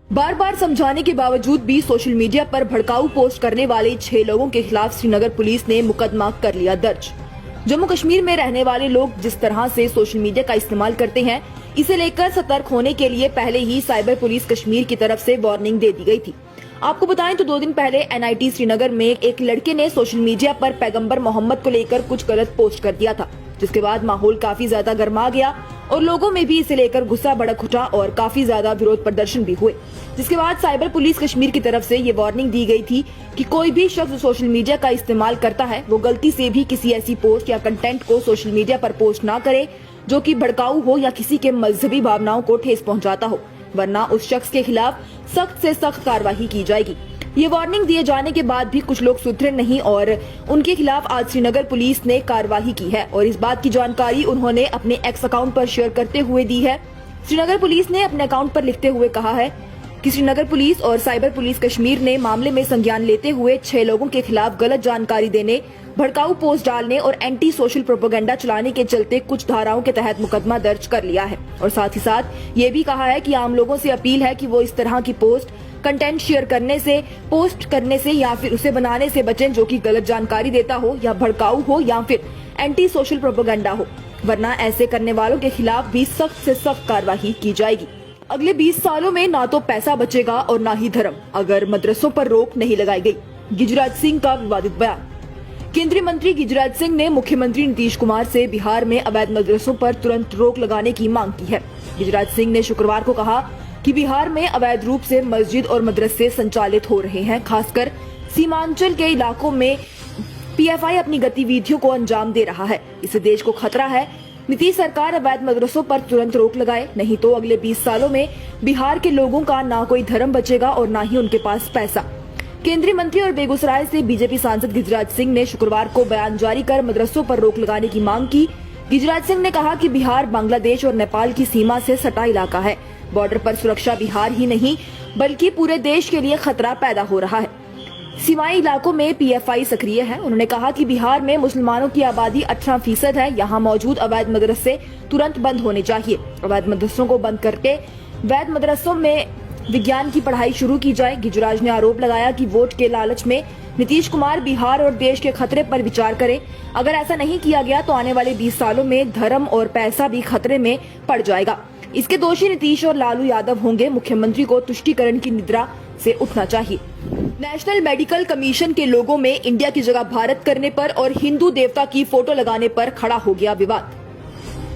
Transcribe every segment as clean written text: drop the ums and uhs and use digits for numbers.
बार बार समझाने के बावजूद भी सोशल मीडिया पर भड़काऊ पोस्ट करने वाले 6 लोगों के खिलाफ श्रीनगर पुलिस ने मुकदमा कर लिया दर्ज। जम्मू कश्मीर में रहने वाले लोग जिस तरह से सोशल मीडिया का इस्तेमाल करते हैं, इसे लेकर सतर्क होने के लिए पहले ही साइबर पुलिस कश्मीर की तरफ से वार्निंग दे दी गई थी। आपको बताएं तो 2 दिन पहले NIT श्रीनगर में एक लड़के ने सोशल मीडिया पर पैगंबर मोहम्मद को लेकर कुछ गलत पोस्ट कर दिया था, जिसके बाद माहौल काफी ज्यादा गर्मा गया और लोगों में भी इसे लेकर गुस्सा भड़क उठा और काफी ज्यादा विरोध प्रदर्शन भी हुए। जिसके बाद साइबर पुलिस कश्मीर की तरफ से ये वार्निंग दी गई थी कि कोई भी शख्स सोशल मीडिया का इस्तेमाल करता है, वो गलती से भी किसी ऐसी पोस्ट या कंटेंट को सोशल मीडिया पर पोस्ट ना करे जो कि भड़काऊ हो या किसी के मजहबी भावनाओं को ठेस पहुंचाता हो, वरना उस शख्स के खिलाफ सख्त से सख्त कार्रवाई की जाएगी। ये वार्निंग दिए जाने के बाद भी कुछ लोग सुधरे नहीं और उनके खिलाफ आज श्रीनगर पुलिस ने कार्रवाई की है और इस बात की जानकारी उन्होंने अपने एक्स अकाउंट पर शेयर करते हुए दी है। श्रीनगर पुलिस ने अपने अकाउंट पर लिखते हुए कहा है कि श्रीनगर पुलिस और साइबर पुलिस कश्मीर ने मामले में संज्ञान लेते हुए 6 लोगों के खिलाफ गलत जानकारी देने, भड़काऊ पोस्ट डालने और एंटी सोशल प्रोपेगेंडा चलाने के चलते कुछ धाराओं के तहत मुकदमा दर्ज कर लिया है और साथ ही साथ ये भी कहा है कि आम लोगों से अपील है कि वो इस तरह की कंटेंट शेयर करने से, पोस्ट करने से या फिर उसे बनाने से बचें जो कि गलत जानकारी देता हो या भड़काऊ हो या फिर एंटी सोशल प्रोपेगेंडा हो, वरना ऐसे करने वालों के खिलाफ भी सख्त से सख्त कार्रवाई की जाएगी। अगले 20 सालों में ना तो पैसा बचेगा और ना ही धर्म, अगर मदरसों पर रोक नहीं लगाई गई। गिरिराज सिंह का विवादित बयान। केंद्रीय मंत्री गिरिराज सिंह ने मुख्यमंत्री नीतीश कुमार से बिहार में अवैध मदरसों पर तुरंत रोक लगाने की मांग की है। गिरिराज सिंह ने शुक्रवार को कहा कि बिहार में अवैध रूप से मस्जिद और मदरसे संचालित हो रहे हैं, खासकर सीमांचल के इलाकों में PFI अपनी गतिविधियों को अंजाम दे रहा है। इससे देश को खतरा है। नीतीश सरकार अवैध मदरसों पर तुरंत रोक लगाए, नहीं तो अगले 20 सालों में बिहार के लोगों का ना कोई धर्म बचेगा और ना ही उनके पास पैसा। केंद्रीय मंत्री और बेगूसराय से बीजेपी सांसद गिरिराज सिंह ने शुक्रवार को बयान जारी कर मदरसों पर रोक लगाने की मांग की। गिरिराज सिंह ने कहा कि बिहार बांग्लादेश और नेपाल की सीमा से सटा इलाका है। बॉर्डर पर सुरक्षा बिहार ही नहीं बल्कि पूरे देश के लिए खतरा पैदा हो रहा है। सीमाई इलाकों में PFI सक्रिय है। उन्होंने कहा कि बिहार में मुसलमानों की आबादी 18% है। यहाँ मौजूद अवैध मदरसे तुरंत बंद होने चाहिए। अवैध मदरसों को बंद करके वैध मदरसों में विज्ञान की पढ़ाई शुरू की जाए। गिरिराज ने आरोप लगाया कि वोट के लालच में नीतीश कुमार बिहार और देश के खतरे पर विचार करें। अगर ऐसा नहीं किया गया तो आने वाले 20 सालों में धर्म और पैसा भी खतरे में पड़ जाएगा। इसके दोषी नीतीश और लालू यादव होंगे। मुख्यमंत्री को तुष्टीकरण की निद्रा से उठना चाहिए। नेशनल मेडिकल कमीशन के लोगों में इंडिया की जगह भारत करने पर और हिंदू देवता की फोटो लगाने पर खड़ा हो गया विवाद।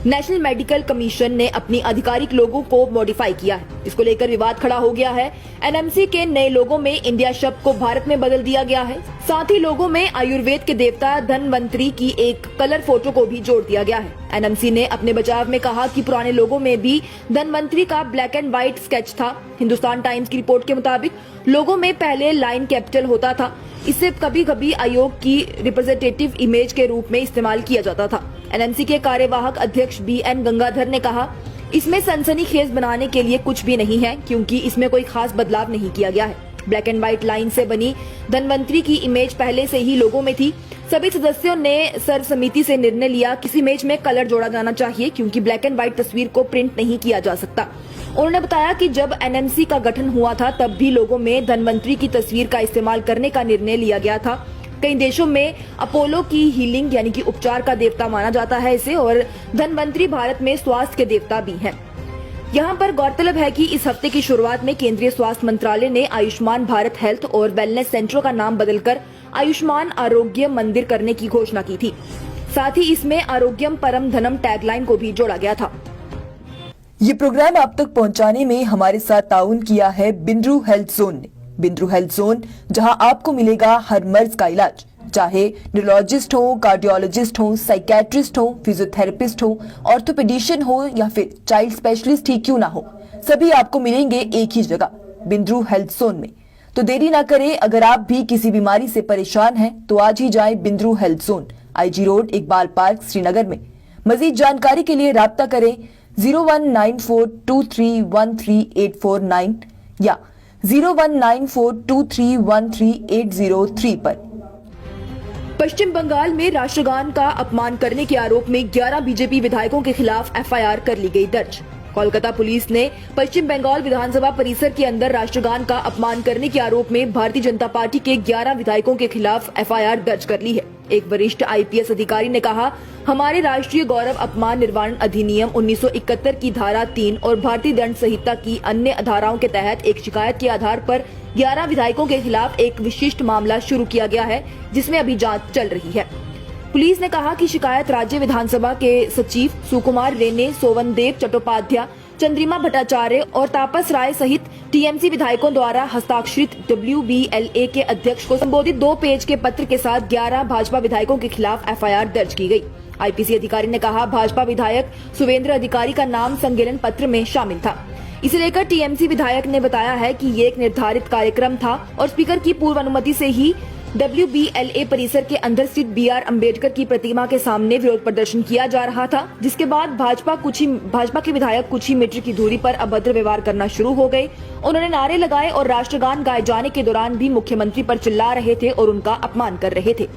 नेशनल मेडिकल कमीशन ने अपनी आधिकारिक लोगों को मॉडिफाई किया है। इसको लेकर विवाद खड़ा हो गया है। NMC के नए लोगों में इंडिया शब्द को भारत में बदल दिया गया है। साथ ही लोगों में आयुर्वेद के देवता धन्वंतरी की एक कलर फोटो को भी जोड़ दिया गया है। NMC ने अपने बचाव में कहा कि पुराने लोगों में भी धन्वंतरी का ब्लैक एंड व्हाइट स्केच था। हिंदुस्तान टाइम्स की रिपोर्ट के मुताबिक लोगों में पहले लाइन कैपिटल होता था। इसे कभी कभी आयोग की रिप्रेजेंटेटिव इमेज के रूप में इस्तेमाल किया जाता था। NMC के कार्यवाहक अध्यक्ष BN गंगाधर ने कहा, इसमें सनसनीखेज बनाने के लिए कुछ भी नहीं है क्योंकि इसमें कोई खास बदलाव नहीं किया गया है। ब्लैक एंड व्हाइट लाइन से बनी धन्वंतरी की इमेज पहले से ही लोगों में थी। सभी सदस्यों ने सर्वसम्मति से निर्णय लिया कि इस इमेज में कलर जोड़ा जाना चाहिए क्योंकि ब्लैक एंड व्हाइट तस्वीर को प्रिंट नहीं किया जा सकता। उन्होंने बताया कि जब NMC का गठन हुआ था तब भी लोगों में धन्वंतरी की तस्वीर का इस्तेमाल करने का निर्णय लिया गया था। कई देशों में अपोलो की हीलिंग यानी कि उपचार का देवता माना जाता है इसे, और धन्वंतरी भारत में स्वास्थ्य के देवता भी हैं। यहाँ पर गौरतलब है कि इस हफ्ते की शुरुआत में केंद्रीय स्वास्थ्य मंत्रालय ने आयुष्मान भारत हेल्थ और वेलनेस सेंटरों का नाम बदलकर आयुष्मान आरोग्य मंदिर करने की घोषणा की थी। साथ ही इसमें आरोग्यम परम धनम टैगलाइन को भी जोड़ा गया था। ये प्रोग्राम आप तक पहुंचाने में हमारे साथ ताउन किया है बिंद्रू हेल्थ जोन ने। बिंद्रू हेल्थ जोन, जहां आपको मिलेगा हर मर्ज का इलाज, चाहे न्यूरोलॉजिस्ट हो, कार्डियोलॉजिस्ट हो, साइकेट्रिस्ट हो, फिजियोथेरेपिस्ट हो, ऑर्थोपेडिशियन हो या फिर चाइल्ड स्पेशलिस्ट ही क्यों ना हो, सभी आपको मिलेंगे एक ही जगह, बिंद्रू हेल्थ जोन में। तो देरी ना करें, अगर आप भी किसी बीमारी से परेशान हैं तो आज ही जाएं Bindroo health zone, IG road, Iqbal park, Srinagar में। मजीद जानकारी के लिए राब्ता करें 0194231389 या 0194231380 पर। पश्चिम बंगाल में राष्ट्रगान का अपमान करने के आरोप में 11 बीजेपी विधायकों के खिलाफ FIR कर ली गई दर्ज। कोलकाता पुलिस ने पश्चिम बंगाल विधानसभा परिसर के अंदर राष्ट्रगान का अपमान करने के आरोप में भारतीय जनता पार्टी के 11 विधायकों के खिलाफ एफआईआर दर्ज कर ली है। एक वरिष्ठ आईपीएस अधिकारी ने कहा, हमारे राष्ट्रीय गौरव अपमान निर्वारण अधिनियम 1971 की धारा 3 और भारतीय दंड संहिता की अन्य धाराओं के तहत एक शिकायत के आधार पर 11 विधायकों के खिलाफ एक विशिष्ट मामला शुरू किया गया है, जिसमें अभी जांच चल रही है। पुलिस ने कहा कि शिकायत राज्य विधानसभा के सचिव सुकुमार रेने, सोवनदेव चट्टोपाध्याय, चंद्रिमा भट्टाचार्य और तापस राय सहित टीएमसी विधायकों द्वारा हस्ताक्षरित WBLA के अध्यक्ष को संबोधित 2 पेज के पत्र के साथ 11 भाजपा विधायकों के खिलाफ एफआईआर दर्ज की गई। आईपीसी अधिकारी ने कहा, भाजपा विधायक सुवेंद्र अधिकारी का नाम संज्ञान पत्र में शामिल था। इसे लेकर टीएमसी विधायक ने बताया है कि ये एक निर्धारित कार्यक्रम था और स्पीकर की पूर्व अनुमति से ही WBLA परिसर के अंदर स्थित BR अम्बेडकर की प्रतिमा के सामने विरोध प्रदर्शन किया जा रहा था, जिसके बाद भाजपा के विधायक कुछ ही मीटर की दूरी पर अभद्र व्यवहार करना शुरू हो गए। उन्होंने नारे लगाए और राष्ट्रगान गाए जाने के दौरान भी मुख्यमंत्री पर चिल्ला रहे थे और उनका अपमान कर रहे थे।